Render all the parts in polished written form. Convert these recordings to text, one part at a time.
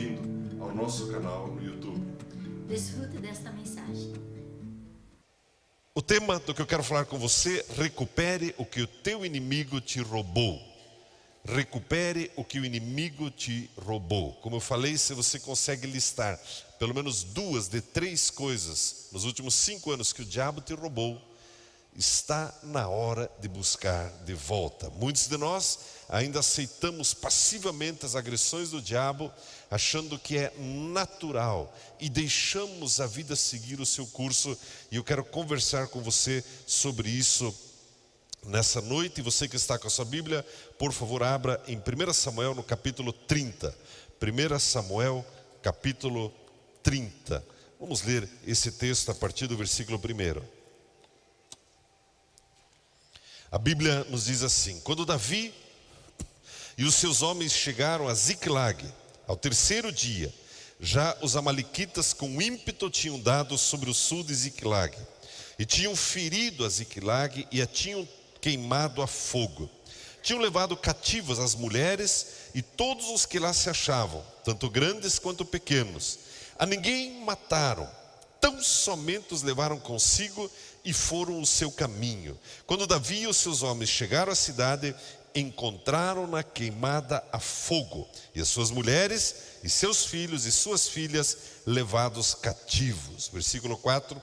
bem-vindo ao nosso canal no YouTube. Desfrute desta mensagem. O tema do que eu quero falar com você: recupere o que o teu inimigo te roubou. Recupere o que o inimigo te roubou. Como eu falei, se você consegue listar pelo menos 2 de 3 coisas nos últimos 5 anos que o diabo te roubou, está na hora de buscar de volta. Muitos de nós ainda aceitamos passivamente as agressões do diabo, achando que é natural, e deixamos a vida seguir o seu curso. E eu quero conversar com você sobre isso nessa noite. E você que está com a sua Bíblia, por favor, abra em 1 Samuel no capítulo 30. 1 Samuel capítulo 30. Vamos ler esse texto a partir do versículo 1. A Bíblia nos diz assim: quando Davi e os seus homens chegaram a Ziclag, ao 3º dia, já os amalequitas com ímpeto tinham dado sobre o sul de Ziclag, e tinham ferido a Ziclag e a tinham queimado a fogo. Tinham levado cativas as mulheres e todos os que lá se achavam, tanto grandes quanto pequenos. A ninguém mataram, tão somente os levaram consigo e foram o seu caminho. Quando Davi e os seus homens chegaram à cidade, encontraram-na queimada a fogo, e as suas mulheres e seus filhos e suas filhas levados cativos. Versículo 4.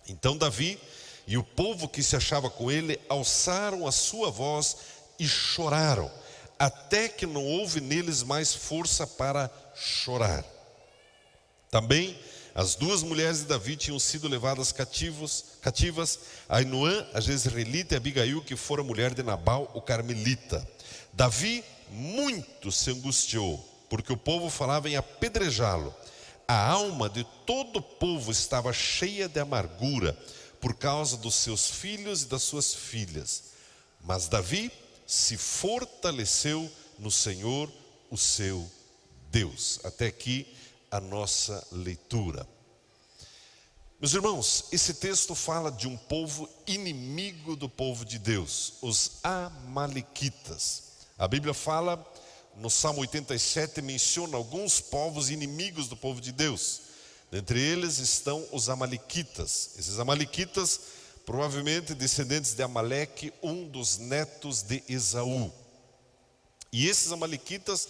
Então Davi e o povo que se achava com ele alçaram a sua voz e choraram, até que não houve neles mais força para chorar. Também as 2 mulheres de Davi tinham sido levadas cativas, Ainoã, a jezreelita, e Abigail, que fora mulher de Nabal, o carmelita. Davi muito se angustiou, porque o povo falava em apedrejá-lo. A alma de todo o povo estava cheia de amargura, por causa dos seus filhos e das suas filhas. Mas Davi se fortaleceu no Senhor, o seu Deus. Até aqui a nossa leitura. Meus irmãos, esse texto fala de um povo inimigo do povo de Deus, os amalequitas. A Bíblia fala, no Salmo 87, menciona alguns povos inimigos do povo de Deus. Dentre eles estão os amalequitas. Esses amalequitas, provavelmente descendentes de Amaleque, um dos netos de Esaú. E esses amalequitas,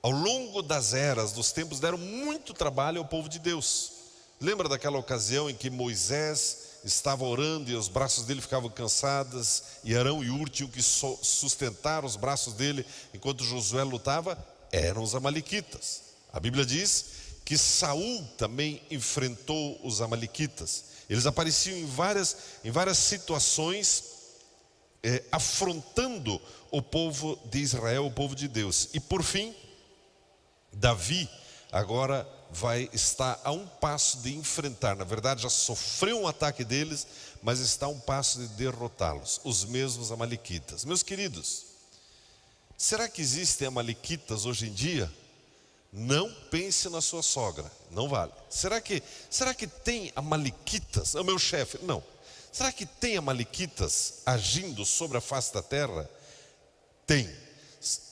ao longo das eras, dos tempos, deram muito trabalho ao povo de Deus. Lembra daquela ocasião em que Moisés estava orando e os braços dele ficavam cansados, e Arão e Hur tinham que sustentar os braços dele enquanto Josué lutava? Eram os amalequitas. A Bíblia diz que Saul também enfrentou os amalequitas. Eles apareciam em várias situações, afrontando o povo de Israel, o povo de Deus. E por fim, Davi agora vai estar a um passo de enfrentar, na verdade já sofreu um ataque deles, mas está a um passo de derrotá-los, os mesmos amalequitas. Meus queridos, será que existem amalequitas hoje em dia? Não pense na sua sogra, não vale. Será que tem amalequitas? É o meu chefe, não. Será que tem amalequitas agindo sobre a face da terra? Tem.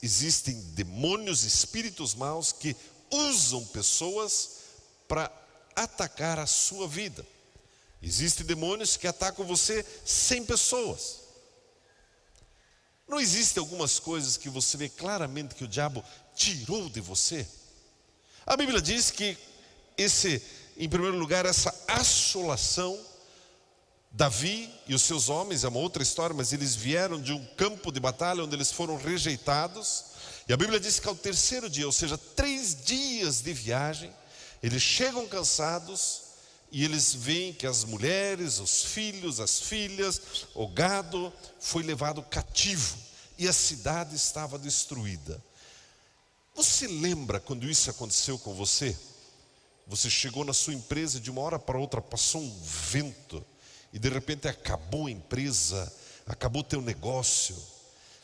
Existem demônios, espíritos maus que usam pessoas para atacar a sua vida. Existem demônios que atacam você sem pessoas. Não existem algumas coisas que você vê claramente que o diabo tirou de você? A Bíblia diz que em primeiro lugar, essa assolação, Davi e os seus homens, é uma outra história, mas eles vieram de um campo de batalha onde eles foram rejeitados. E a Bíblia diz que ao 3º dia, ou seja, 3 dias de viagem, eles chegam cansados e eles veem que as mulheres, os filhos, as filhas, o gado foi levado cativo e a cidade estava destruída. Você lembra quando isso aconteceu com você? Você chegou na sua empresa e de uma hora para outra passou um vento e de repente acabou a empresa, acabou o teu negócio.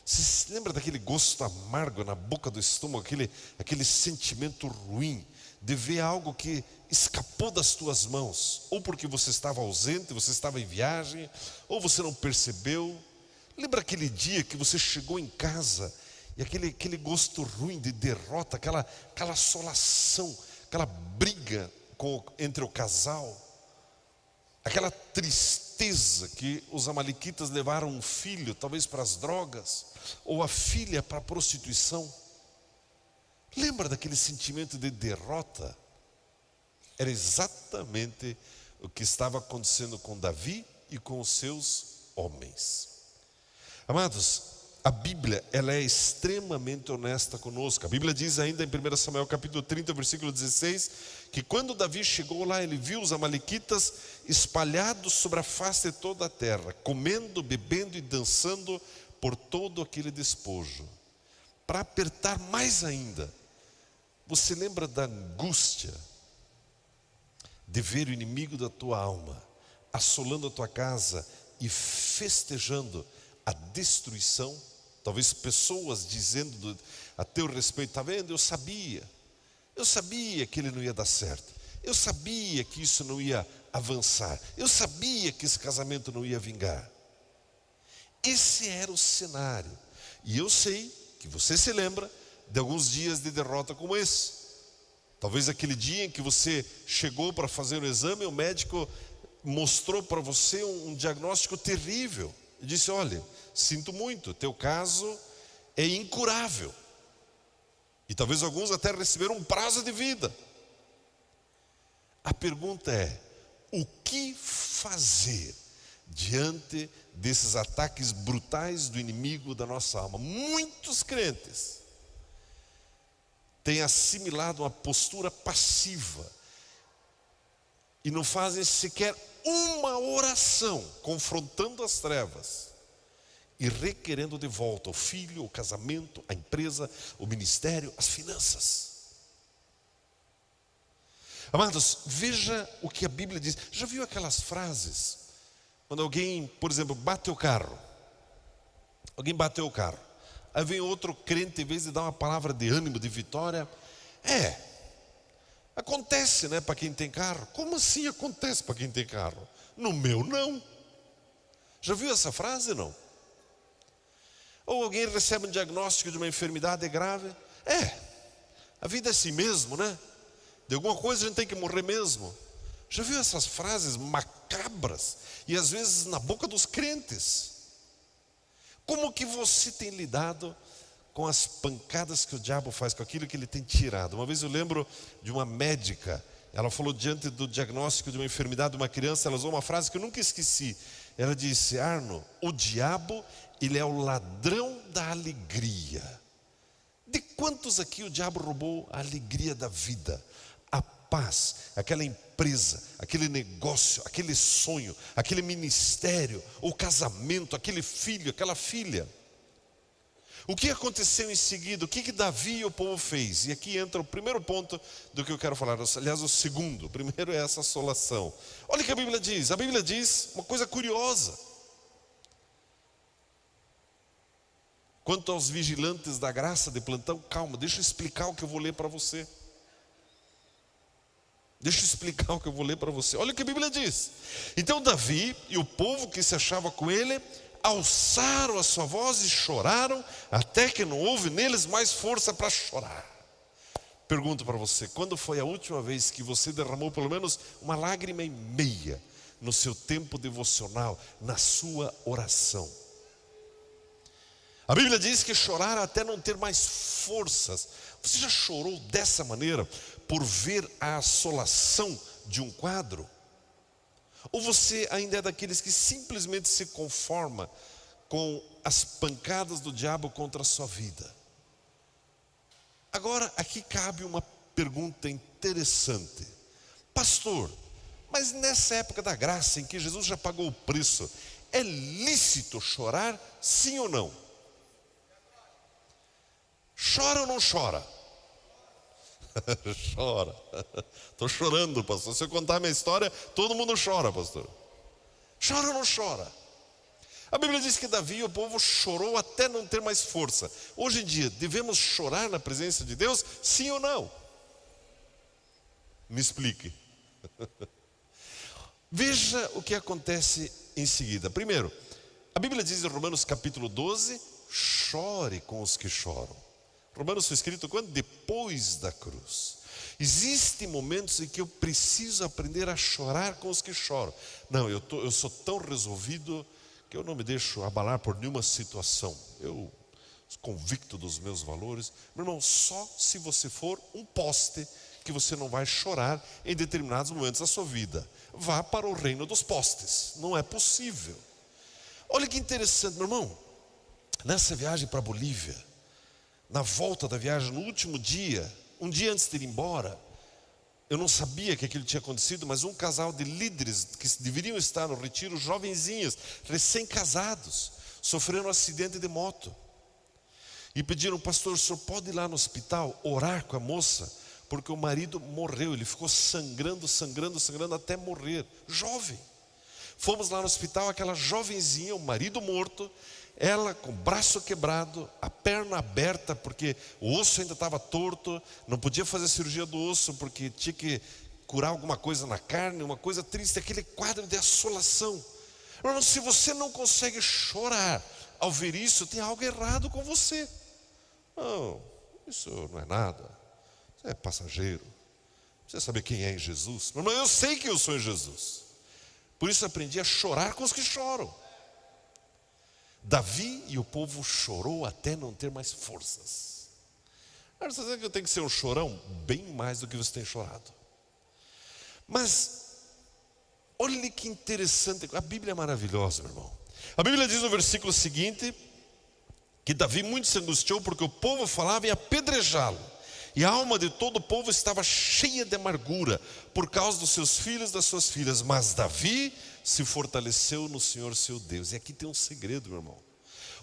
Você se lembra daquele gosto amargo na boca do estômago, aquele sentimento ruim de ver algo que escapou das tuas mãos, ou porque você estava ausente, você estava em viagem, ou você não percebeu. Lembra aquele dia que você chegou em casa E aquele gosto ruim de derrota, aquela assolação, aquela briga entre o casal, aquela tristeza que os amalequitas levaram um filho, talvez para as drogas, ou a filha para a prostituição. Lembra daquele sentimento de derrota? Era exatamente o que estava acontecendo com Davi e com os seus homens. Amados, a Bíblia, ela é extremamente honesta conosco. A Bíblia diz ainda em 1 Samuel capítulo 30, versículo 16, que quando Davi chegou lá, ele viu os amalequitas espalhados sobre a face de toda a terra, comendo, bebendo e dançando por todo aquele despojo. Para apertar mais ainda, você lembra da angústia de ver o inimigo da tua alma assolando a tua casa e festejando a destruição? Talvez pessoas dizendo a teu respeito: está vendo, eu sabia que ele não ia dar certo, eu sabia que isso não ia avançar, eu sabia que esse casamento não ia vingar. Esse era o cenário. E eu sei que você se lembra de alguns dias de derrota como esse. Talvez aquele dia em que você chegou para fazer o exame, o médico mostrou para você um diagnóstico terrível e disse: olha, sinto muito, teu caso é incurável. E talvez alguns até receberam um prazo de vida. A pergunta é: o que fazer diante desses ataques brutais do inimigo da nossa alma? Muitos crentes têm assimilado uma postura passiva e não fazem sequer uma oração confrontando as trevas e requerendo de volta o filho, o casamento, a empresa, o ministério, as finanças. Amados, veja o que a Bíblia diz. Já viu aquelas frases? Quando alguém, por exemplo, bate o carro. Alguém bateu o carro. Aí vem outro crente, em vez de dar uma palavra de ânimo, de vitória: acontece, né, para quem tem carro. Como assim acontece para quem tem carro? No meu não. Já viu essa frase, não? Ou alguém recebe um diagnóstico de uma enfermidade grave: a vida é assim mesmo, né? De alguma coisa a gente tem que morrer mesmo. Já viu essas frases macabras? E às vezes na boca dos crentes. Como que você tem lidado com as pancadas que o diabo faz, com aquilo que ele tem tirado? Uma vez eu lembro de uma médica. Ela falou diante do diagnóstico de uma enfermidade de uma criança. Ela usou uma frase que eu nunca esqueci. Ela disse: Arno, o diabo, ele é o ladrão da alegria. De quantos aqui o diabo roubou a alegria da vida, a paz, aquela empresa, aquele negócio, aquele sonho, aquele ministério, o casamento, aquele filho, aquela filha? O que aconteceu em seguida? O que Davi e o povo fez? E aqui entra o primeiro ponto do que eu quero falar. Aliás, o segundo. O primeiro é essa assolação. Olha o que a Bíblia diz. A Bíblia diz uma coisa curiosa. Quanto aos vigilantes da graça de plantão, calma, deixa eu explicar o que eu vou ler para você. Deixa eu explicar o que eu vou ler para você. Olha o que a Bíblia diz. Então Davi e o povo que se achava com ele alçaram a sua voz e choraram, até que não houve neles mais força para chorar. Pergunto para você: quando foi a última vez que você derramou pelo menos uma lágrima e meia no seu tempo devocional, na sua oração? A Bíblia diz que choraram até não ter mais forças. Você já chorou dessa maneira por ver a assolação de um quadro? Ou você ainda é daqueles que simplesmente se conforma com as pancadas do diabo contra a sua vida? Agora, aqui cabe uma pergunta interessante. Pastor, mas nessa época da graça em que Jesus já pagou o preço, é lícito chorar, sim ou não? Chora ou não chora? Chora. Estou chorando, pastor. Se eu contar a minha história, todo mundo chora, pastor. Chora ou não chora? A Bíblia diz que Davi e o povo chorou até não ter mais força. Hoje em dia, devemos chorar na presença de Deus, sim ou não? Me explique. Veja o que acontece em seguida. Primeiro, a Bíblia diz em Romanos capítulo 12 chore com os que choram. Romanos foi escrito quando? Depois da cruz. Existem momentos em que eu preciso aprender a chorar com os que choram. Não, eu sou tão resolvido que eu não me deixo abalar por nenhuma situação. Eu sou convicto dos meus valores. Meu irmão, só se você for um poste que você não vai chorar em determinados momentos da sua vida. Vá para o reino dos postes. Não é possível. Olha que interessante, meu irmão. Nessa viagem para a Bolívia, na volta da viagem, no último dia, um dia antes de ir embora, eu não sabia que aquilo tinha acontecido, mas um casal de líderes que deveriam estar no retiro, jovenzinhos, recém-casados, sofreram um acidente de moto. E pediram, pastor, o senhor pode ir lá no hospital, orar com a moça, porque o marido morreu, ele ficou sangrando até morrer, jovem. Fomos lá no hospital, aquela jovenzinha, o marido morto, ela com o braço quebrado, a perna aberta, porque o osso ainda estava torto, não podia fazer a cirurgia do osso, porque tinha que curar alguma coisa na carne, uma coisa triste, aquele quadro de assolação. Irmão, se você não consegue chorar ao ver isso, tem algo errado com você. Não, isso não é nada, isso é passageiro. Você sabe quem é em Jesus? Irmão, eu sei que eu sou em Jesus. Por isso aprendi a chorar com os que choram. Davi e o povo chorou até não ter mais forças. Você está dizendo que eu tenho que ser um chorão? Bem mais do que você tem chorado. Mas, olha que interessante, a Bíblia é maravilhosa, meu irmão. A Bíblia diz no versículo seguinte, que Davi muito se angustiou porque o povo falava em apedrejá-lo. E a alma de todo o povo estava cheia de amargura por causa dos seus filhos e das suas filhas. Mas Davi se fortaleceu no Senhor seu Deus. E aqui tem um segredo, meu irmão.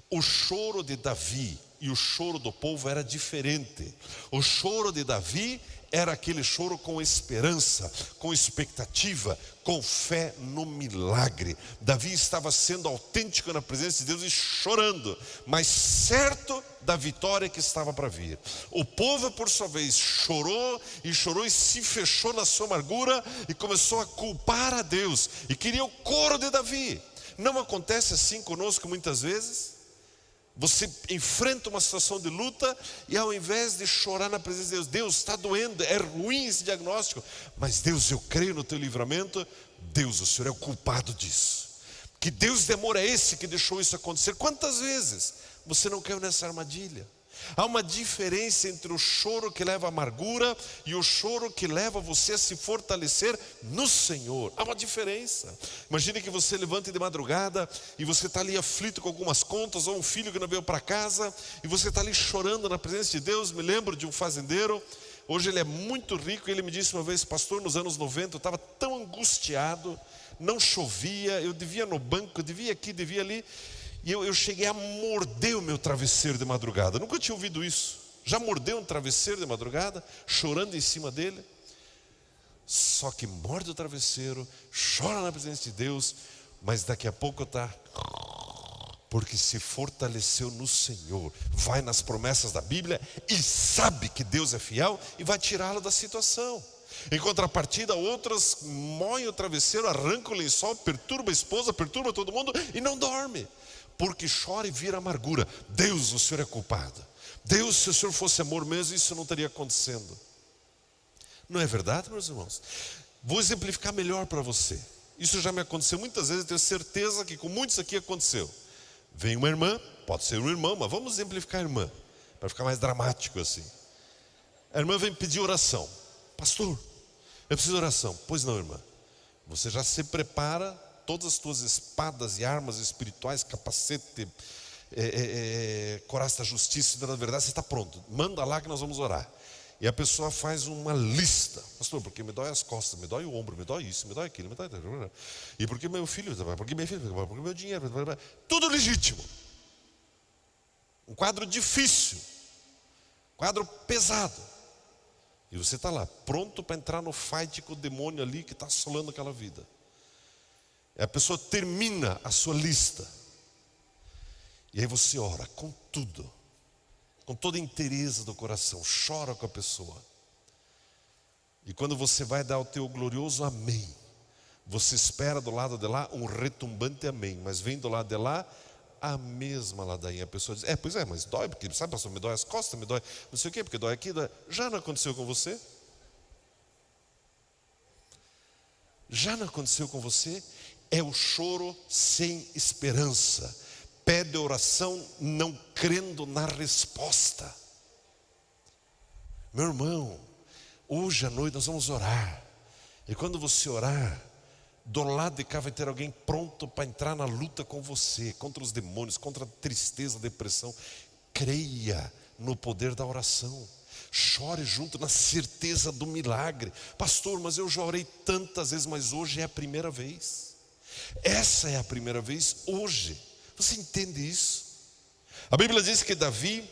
O choro de Davi e o choro do povo era diferente. O choro de Davi era aquele choro com esperança, com expectativa, com fé no milagre. Davi estava sendo autêntico na presença de Deus e chorando, mas certo da vitória que estava para vir. O povo, por sua vez, chorou e se fechou na sua amargura e começou a culpar a Deus e queria o coro de Davi. Não acontece assim conosco muitas vezes? Você enfrenta uma situação de luta e ao invés de chorar na presença de Deus, Deus, está doendo, é ruim esse diagnóstico, mas Deus, eu creio no teu livramento. Deus, o Senhor é o culpado disso. Que Deus de amor é esse que deixou isso acontecer? Quantas vezes você não caiu nessa armadilha? Há uma diferença entre o choro que leva à amargura e o choro que leva você a se fortalecer no Senhor. Há uma diferença. Imagine que você levante de madrugada e você está ali aflito com algumas contas, ou um filho que não veio para casa, e você está ali chorando na presença de Deus. Me lembro de um fazendeiro, hoje ele é muito rico, e ele me disse uma vez, pastor, nos anos 90 eu estava tão angustiado, não chovia, eu devia no banco, eu devia aqui, devia ali. E eu cheguei a morder o meu travesseiro de madrugada. Nunca tinha ouvido isso. Já mordeu um travesseiro de madrugada, chorando em cima dele? Só que morde o travesseiro, chora na presença de Deus, mas daqui a pouco está... Porque se fortaleceu no Senhor, vai nas promessas da Bíblia e sabe que Deus é fiel e vai tirá-lo da situação. Em contrapartida, outras moem o travesseiro, arrancam o lençol, perturba a esposa, perturba todo mundo e não dorme. Porque chora e vira amargura. Deus, o Senhor é culpado. Deus, se o Senhor fosse amor mesmo, isso não estaria acontecendo. Não é verdade, meus irmãos? Vou exemplificar melhor para você. Isso já me aconteceu muitas vezes, eu tenho certeza que com muitos aqui aconteceu. Vem uma irmã, pode ser um irmão, mas vamos exemplificar a irmã, para ficar mais dramático assim. A irmã vem pedir oração. Pastor, eu preciso de oração. Pois não, irmã. Você já se prepara, todas as tuas espadas e armas espirituais, capacete, coraça da justiça e da verdade, você está pronto. Manda lá que nós vamos orar. E a pessoa faz uma lista. Pastor, porque me dói as costas, me dói o ombro, me dói isso, me dói aquilo, me dói... E porque meu filho, porque minha filha, porque meu dinheiro, tudo legítimo. Um quadro difícil, quadro pesado. E você está lá, pronto para entrar no fight com o demônio ali que está assolando aquela vida. E a pessoa termina a sua lista. E aí você ora com tudo, com toda a inteireza do coração, chora com a pessoa. E quando você vai dar o teu glorioso amém, você espera do lado de lá um retumbante amém, mas vem do lado de lá A mesma ladainha. A pessoa diz, pois é, mas dói, porque sabe, pastor, me dói as costas, me dói não sei o quê, porque dói aqui, dói. Já não aconteceu com você? Já não aconteceu com você? É o choro sem esperança. Pede oração não crendo na resposta. Meu irmão, hoje à noite nós vamos orar. E quando você orar, do lado de cá vai ter alguém pronto para entrar na luta com você, contra os demônios, contra a tristeza, a depressão. Creia no poder da oração. Chore junto na certeza do milagre. Pastor, mas eu já orei tantas vezes, mas hoje é a primeira vez. Essa é a primeira vez hoje. Você entende isso? A Bíblia diz que Davi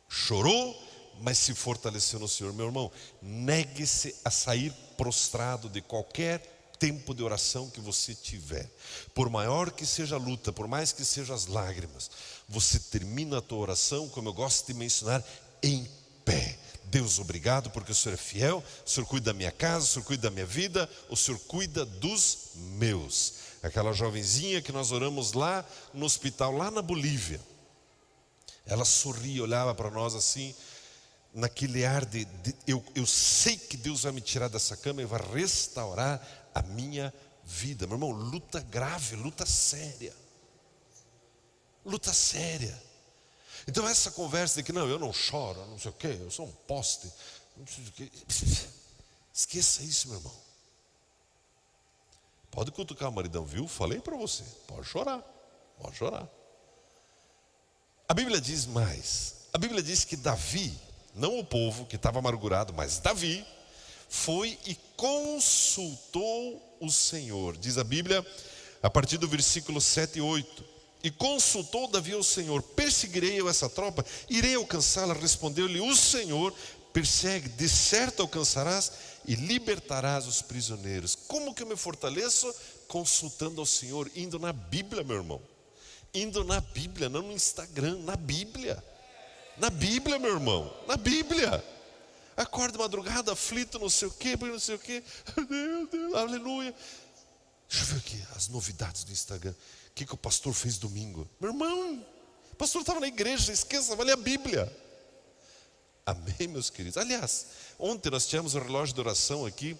chorou, mas se fortaleceu no Senhor. Meu irmão, negue-se a sair prostrado de qualquer tempo de oração que você tiver. Por maior que seja a luta, por mais que sejam as lágrimas, você termina a tua oração, como eu gosto de mencionar, em pé. Deus, obrigado porque o Senhor é fiel, o Senhor cuida da minha casa, o Senhor cuida da minha vida, o Senhor cuida dos meus. Aquela jovenzinha que nós oramos lá no hospital, lá na Bolívia, ela sorria, olhava para nós assim, naquele ar de eu sei que Deus vai me tirar dessa cama e vai restaurar a minha vida. Meu irmão, luta grave, luta séria. Luta séria. Então essa conversa de que não, eu não choro, não sei o quê, eu sou um poste, não sei o quê. Esqueça isso, meu irmão. Pode cutucar o maridão, viu? Falei para você, pode chorar, pode chorar. A Bíblia diz mais. A Bíblia diz que Davi, não o povo que estava amargurado, mas Davi foi e consultou o Senhor. Diz a Bíblia, a partir do versículo 7 e 8. E consultou Davi ao Senhor: perseguirei eu essa tropa? Irei alcançá-la? Respondeu-lhe o Senhor: persegue, de certo alcançarás e libertarás os prisioneiros. Como que eu me fortaleço? Consultando ao Senhor, indo na Bíblia, meu irmão. Indo na Bíblia, não no Instagram, na Bíblia. Na Bíblia, meu irmão, na Bíblia. Acorda de madrugada, aflito, não sei o quê, não sei o quê. Meu Deus, aleluia. Deixa eu ver aqui as novidades do Instagram. O que o pastor fez domingo? Meu irmão, o pastor estava na igreja, esqueça, vai ler a Bíblia. Amém, meus queridos. Aliás, ontem nós tivemos um relógio de oração aqui,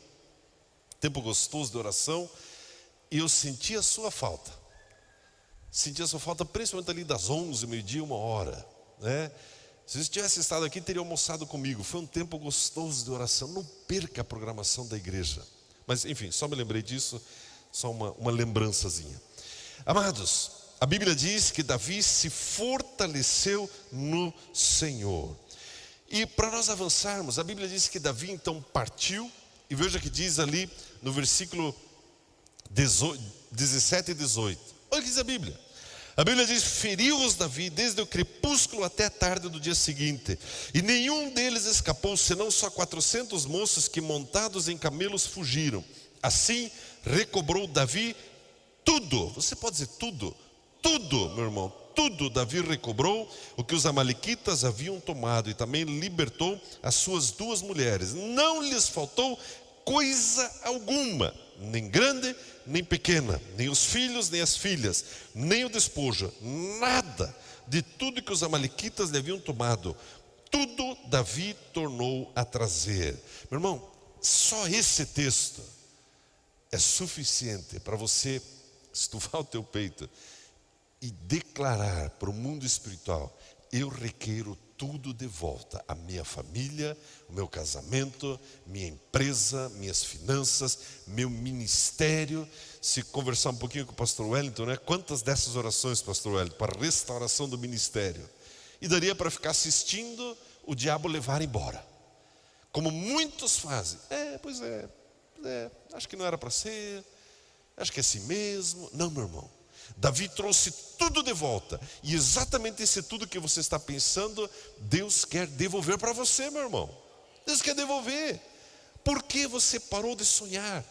tempo gostoso de oração, e eu senti a sua falta. Senti a sua falta principalmente ali das 11, meio-dia, 1h, né? Se você tivesse estado aqui, teria almoçado comigo. Foi um tempo gostoso de oração. Não perca a programação da igreja. Mas enfim, só me lembrei disso, só uma lembrançazinha. Amados, a Bíblia diz que Davi se fortaleceu no Senhor. E para nós avançarmos, a Bíblia diz que Davi então partiu. E veja que diz ali no versículo 17 e 18. Olha o que diz a Bíblia. A Bíblia diz: feriu-os Davi desde o crepúsculo até a tarde do dia seguinte, e nenhum deles escapou, senão só 400 moços que montados em camelos fugiram. Assim recobrou Davi tudo. Você pode dizer tudo? Tudo, meu irmão, tudo Davi recobrou o que os amalequitas haviam tomado, e também libertou as suas 2 mulheres. Não lhes faltou coisa alguma, nem grande nem pequena, nem os filhos nem as filhas, nem o despojo, nada de tudo que os amalequitas lhe haviam tomado, tudo Davi tornou a trazer. Meu irmão, só esse texto é suficiente para você estufar o teu peito e declarar para o mundo espiritual: eu requeiro tudo de volta, a minha família, o meu casamento, minha empresa, minhas finanças, meu ministério. Se conversar um pouquinho com o pastor Wellington, né? Quantas dessas orações, pastor Wellington, para a restauração do ministério? E daria para ficar assistindo o diabo levar embora, como muitos fazem. Pois é, acho que não era para ser, acho que é assim mesmo. Não, meu irmão, Davi trouxe tudo de volta, e exatamente esse tudo que você está pensando, Deus quer devolver para você, meu irmão. Deus quer devolver. Por que você parou de sonhar?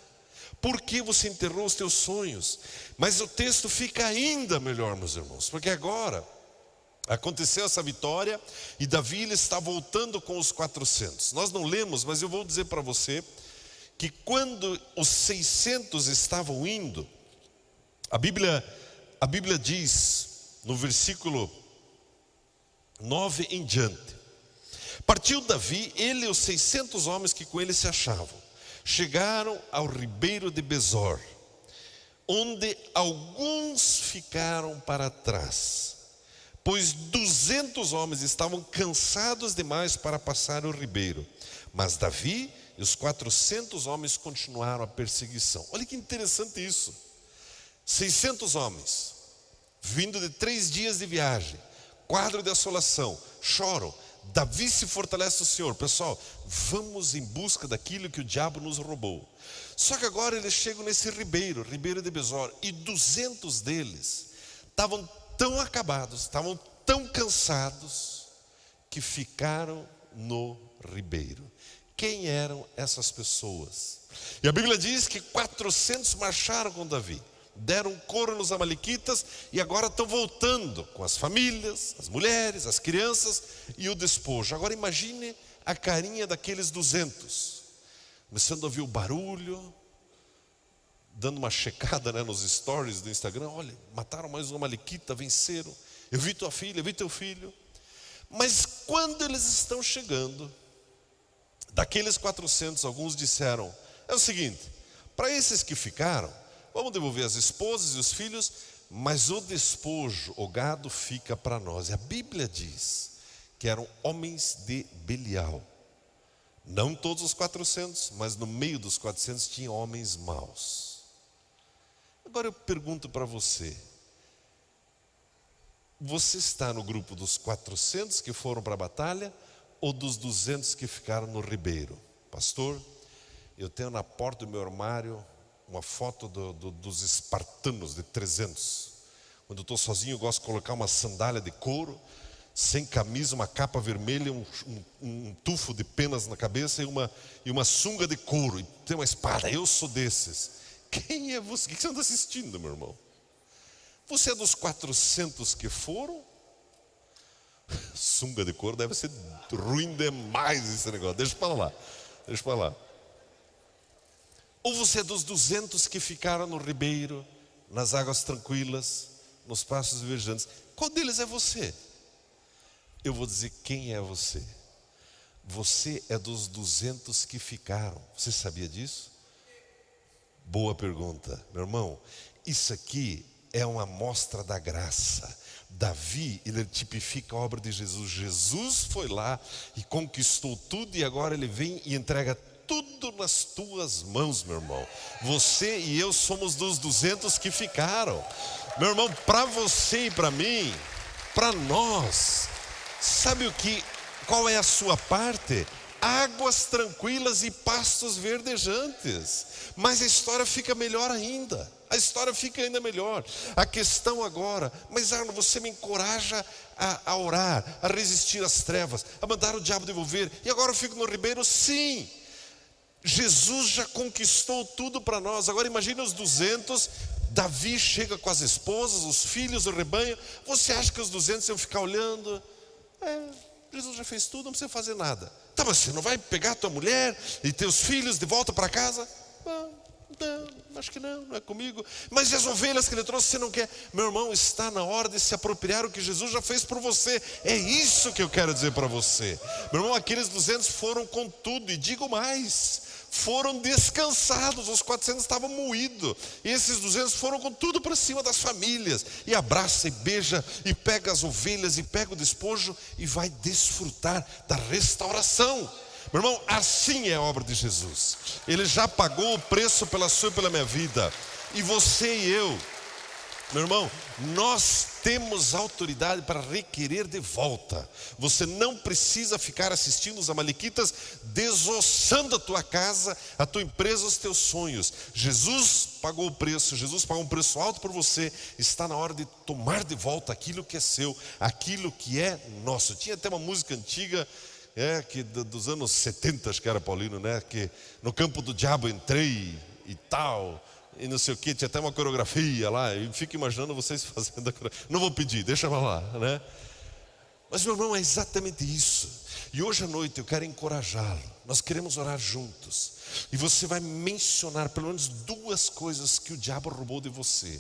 Por que você enterrou os teus sonhos? Mas o texto fica ainda melhor, meus irmãos, porque agora aconteceu essa vitória e Davi ele está voltando com os 400. Nós não lemos, mas eu vou dizer para você que quando os 600 estavam indo, a Bíblia a Bíblia diz, no versículo 9 em diante: partiu Davi, ele e os 600 homens que com ele se achavam, chegaram ao ribeiro de Besor, onde alguns ficaram para trás, pois 200 homens estavam cansados demais para passar o ribeiro. Mas Davi e os 400 homens continuaram a perseguição. Olha que interessante isso. 600 homens, vindo de 3 dias de viagem, quadro de assolação, choram. Davi se fortalece no Senhor. Pessoal, vamos em busca daquilo que o diabo nos roubou. Só que agora eles chegam nesse ribeiro de Besor, e 200 deles estavam tão acabados, estavam tão cansados, que ficaram no ribeiro. Quem eram essas pessoas? E a Bíblia diz que 400 marcharam com Davi, deram coro nos amalequitas, e agora estão voltando com as famílias, as mulheres, as crianças e o despojo. Agora imagine a carinha daqueles 200, começando a ouvir o barulho, dando uma checada, nos stories do Instagram. Olha, mataram mais um amalequita, venceram. Eu vi tua filha, eu vi teu filho. Mas quando eles estão chegando, daqueles 400, alguns disseram: é o seguinte, para esses que ficaram, vamos devolver as esposas e os filhos, mas o despojo, o gado, fica para nós. E a Bíblia diz que eram homens de Belial. Não todos os 400, mas no meio dos 400 tinha homens maus. Agora eu pergunto para você: você está no grupo dos 400 que foram para a batalha, ou dos 200 que ficaram no ribeiro? Pastor, eu tenho na porta do meu armário uma foto dos espartanos de 300. Quando eu estou sozinho, eu gosto de colocar uma sandália de couro, sem camisa, uma capa vermelha, um tufo de penas na cabeça e uma sunga de couro, e tem uma espada. Eu sou desses. Quem é você? O que você anda assistindo, meu irmão? Você é dos 400 que foram? Sunga de couro deve ser ruim demais esse negócio. Deixa para lá. Ou você é dos 200 que ficaram no ribeiro, nas águas tranquilas, nos pastos verdejantes? Qual deles é você? Eu vou dizer quem é você. Você é dos 200 que ficaram. Você sabia disso? Boa pergunta, meu irmão. Isso aqui é uma amostra da graça. Davi, ele tipifica a obra de Jesus. Jesus foi lá e conquistou tudo, e agora ele vem e entrega tudo nas tuas mãos, meu irmão. Você e eu somos dos 200 que ficaram. Meu irmão, para você e para mim, para nós, sabe qual é a sua parte? Águas tranquilas e pastos verdejantes. Mas a história fica melhor ainda. A história fica ainda melhor. A questão agora: mas Arno, você me encoraja a orar, a resistir às trevas, a mandar o diabo devolver, e agora eu fico no ribeiro? Sim, Jesus já conquistou tudo para nós. Agora imagine os 200. Davi chega com as esposas, os filhos, o rebanho. Você acha que os 200 iam ficar olhando? Jesus já fez tudo, não precisa fazer nada. Tá, mas você não vai pegar tua mulher e teus filhos de volta para casa? Não, acho que não é comigo. Mas e as ovelhas que ele trouxe, você não quer? Meu irmão, está na hora de se apropriar o que Jesus já fez por você. É isso que eu quero dizer para você. Meu irmão, aqueles 200 foram com tudo, e digo mais, foram descansados. Os 400 estavam moídos, e esses 200 foram com tudo para cima das famílias, e abraça e beija, e pega as ovelhas, e pega o despojo, e vai desfrutar da restauração. Meu irmão, assim é a obra de Jesus. Ele já pagou o preço pela sua e pela minha vida. E você e eu, meu irmão, nós temos autoridade para requerer de volta. Você não precisa ficar assistindo os amalequitas desossando a tua casa, a tua empresa, os teus sonhos. Jesus pagou o preço, Jesus pagou um preço alto por você. Está na hora de tomar de volta aquilo que é seu, aquilo que é nosso. Tinha até uma música antiga, que dos anos 70, acho que era, Paulino, que no campo do diabo entrei e tal, e não sei o que, tinha até uma coreografia lá. Eu fico imaginando vocês fazendo a coreografia. Não vou pedir, deixa pra lá, Mas, meu irmão, é exatamente isso. E hoje à noite eu quero encorajá-lo. Nós queremos orar juntos, e você vai mencionar pelo menos 2 coisas que o diabo roubou de você.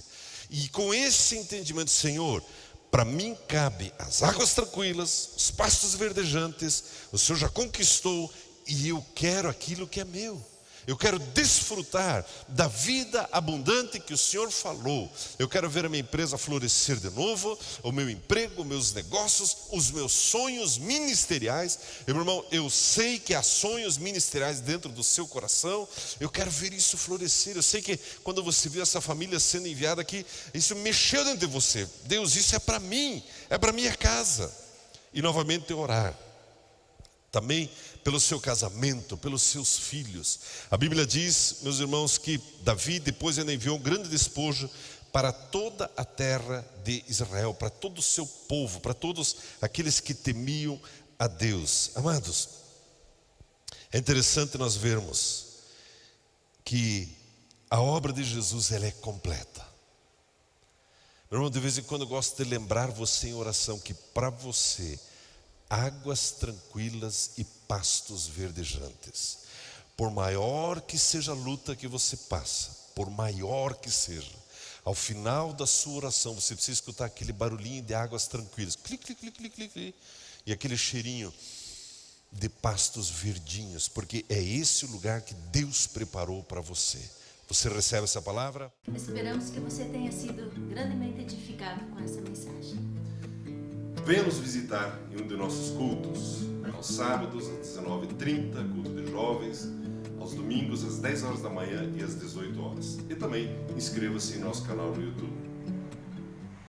E com esse entendimento, Senhor, para mim cabe as águas tranquilas, os pastos verdejantes, o Senhor já conquistou e eu quero aquilo que é meu. Eu quero desfrutar da vida abundante que o Senhor falou. Eu quero ver a minha empresa florescer de novo, o meu emprego, meus negócios, os meus sonhos ministeriais. Meu irmão, eu sei que há sonhos ministeriais dentro do seu coração. Eu quero ver isso florescer. Eu sei que quando você viu essa família sendo enviada aqui, isso mexeu dentro de você. Deus, isso é para mim, é para minha casa. E novamente orar. Também pelo seu casamento, pelos seus filhos. A Bíblia diz, meus irmãos, que Davi depois ainda enviou um grande despojo para toda a terra de Israel, para todo o seu povo, para todos aqueles que temiam a Deus. Amados, é interessante nós vermos que a obra de Jesus, ela é completa. Meu irmão, de vez em quando eu gosto de lembrar você em oração que para você águas tranquilas e pastos verdejantes. Por maior que seja a luta que você passa, por maior que seja, ao final da sua oração você precisa escutar aquele barulhinho de águas tranquilas, clic, clic, clic, clic, clic, clic, e aquele cheirinho de pastos verdinhos, porque é esse o lugar que Deus preparou para você. Você recebe essa palavra? Esperamos que você tenha sido grandemente edificado com essa mensagem. Venha nos visitar em um de nossos cultos, aos sábados às 19h30, culto de jovens, aos domingos às 10 horas da manhã e às 18 horas. E também inscreva-se em nosso canal no YouTube.